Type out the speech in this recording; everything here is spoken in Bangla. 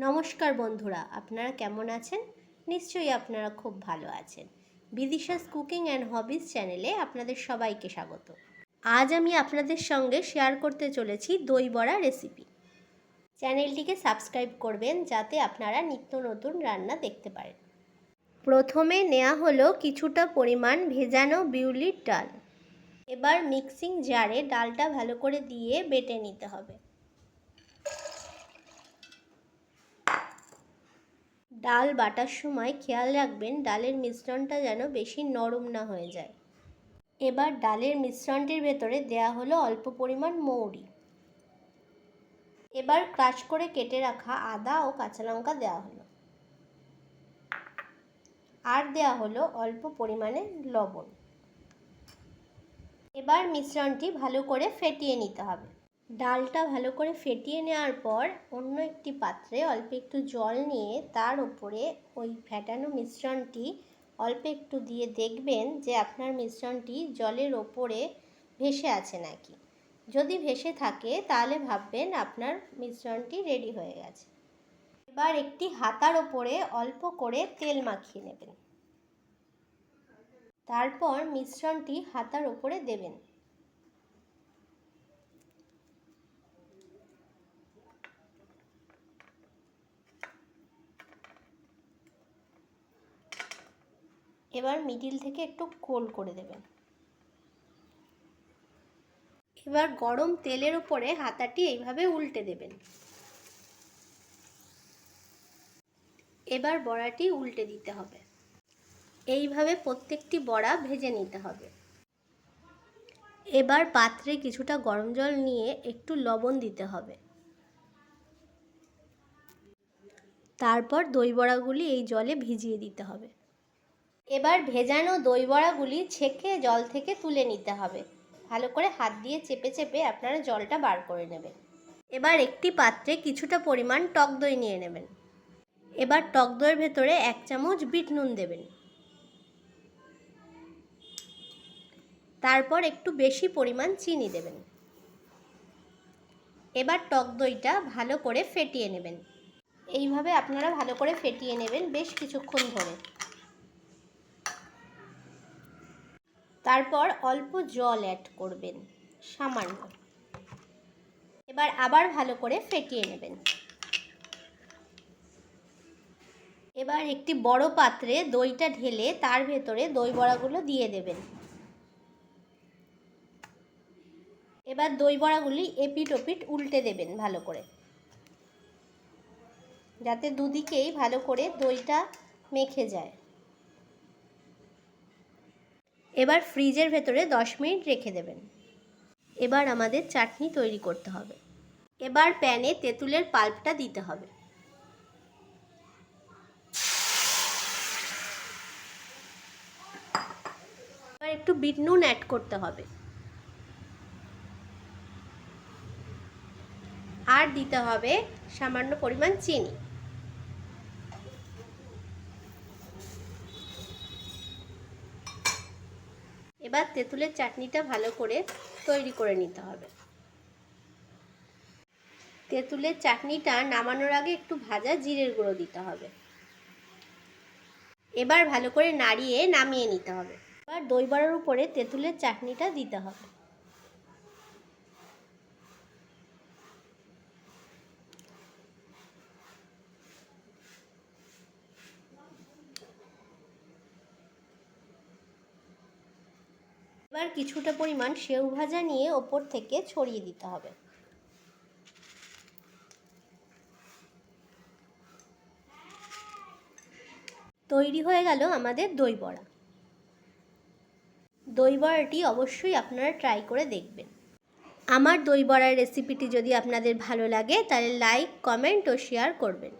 নমস্কার বন্ধুরা, আপনারা কেমন আছেন? নিশ্চয়ই আপনারা খুব ভালো আছেন। বিদিশাস কুকিং অ্যান্ড হবিস চ্যানেলে আপনাদের সবাইকে স্বাগত। আজ আমি আপনাদের সঙ্গে শেয়ার করতে চলেছি দই বড়া রেসিপি। চ্যানেলটিকে সাবস্ক্রাইব করবেন যাতে আপনারা নিত্য নতুন রান্না দেখতে পারেন। প্রথমে নেওয়া হলো কিছুটা পরিমাণ ভেজানো বিউলির ডাল। এবার মিক্সিং জারে ডালটা ভালো করে দিয়ে বেটে নিতে হবে। ডাল বাটার সময় খেয়াল রাখবেন ডালের মিশ্রণটা যেন বেশি নরম না হয়ে যায়। এবার ডালের মিশ্রণটির ভেতরে দেয়া হলো অল্প পরিমাণ মৌরি। এবার ক্রাশ করে কেটে রাখা আদা ও কাঁচা লঙ্কা দেওয়া হলো। আর দেওয়া হলো অল্প পরিমাণে লবণ। এবার মিশ্রণটি ভালো করে ফেটিয়ে নিতে হবে। ডালটা ভালো করে ফেটিয়ে নেওয়ার পর অন্য একটি পাত্রে অল্প একটু জল নিয়ে তার উপরে ওই ফেটানো মিশ্রণটি অল্প একটু দিয়ে দেখবেন যে আপনার মিশ্রণটি জলের ওপরে ভেসে আছে নাকি। যদি ভেসে থাকে তাহলে ভাববেন আপনার মিশ্রণটি রেডি হয়ে গেছে। এবার একটি হাতার ওপরে অল্প করে তেল মাখিয়ে নেবেন। তারপর মিশ্রণটি হাতার ওপরে দেবেন। এবার মিডিল থেকে একটু গোল করে দেবেন। এবার গরম তেলের উপরে হাতাটি এইভাবে উল্টে দেবেন। এবার বড়াটি উল্টে দিতে হবে। এইভাবে প্রত্যেকটি বড়া ভেজে নিতে হবে। এবার পাত্রে কিছুটা গরম জল নিয়ে একটু লবণ দিতে হবে। তারপর দই বড়াগুলি এই জলে ভিজিয়ে দিতে হবে। এবার ভেজানো দই বড়াগুলি ছেঁকে জল থেকে তুলে নিতে হবে। ভালো করে হাত দিয়ে চেপে চেপে আপনারা জলটা বার করে নেবেন। এবার একটি পাত্রে কিছুটা পরিমাণ টক দই নিয়ে নেবেন। এবার টক দইয়ের ভেতরে 1 চামচ বিট নুন দেবেন। তারপর একটু বেশি পরিমাণ চিনি দেবেন। এবার টক দইটা ভালো করে ফেটিয়ে নেবেন। এইভাবে আপনারা ভালো করে ফেটিয়ে নেবেন বেশ কিছুক্ষণ ধরে। তারপর অল্প জল অ্যাড করবেন, সামান্য। এবার আবার ভালো করে ফেটিয়ে নেবেন। এবার একটি বড় পাত্রে দইটা ঢেলে তার ভেতরে দই বড়াগুলো দিয়ে দেবেন। এবার দই বড়াগুলি এপিট ওপিট উল্টে দেবেন ভালো করে, যাতে দুদিকেই ভালো করে দইটা মেখে যায়। এবার ফ্রিজের ভেতরে 10 মিনিট রেখে দেবেন। এবার আমাদের চাটনি তৈরি করতে হবে। এবার প্যানে তেঁতুলের পাল্পটা দিতে হবে। এবার একটু বিট নুন অ্যাড করতে হবে। আর দিতে হবে সামান্য পরিমাণ চিনি। এবার তেঁতুলের চাটনিটা ভালো করে তৈরি করে নিতে হবে। তেঁতুলের চাটনিটা নামানোর আগে একটু ভাজা জিরের গুঁড়ো দিতে হবে। এবার ভালো করে নাড়িয়ে নামিয়ে নিতে হবে। এবার দই বড়ার উপরে তেঁতুলের চাটনিটা দিতে হবে। এবার কিছুটা পরিমাণ সেউ ভাজা নিয়ে ওপর থেকে ছড়িয়ে দিতে হবে। তৈরি হয়ে গেল আমাদের দই বড়া। দই বড়াটি অবশ্যই আপনারা ট্রাই করে দেখবেন। আমার দই বড়ার রেসিপিটি যদি আপনাদের ভালো লাগে তাহলে লাইক, কমেন্ট ও শেয়ার করবেন।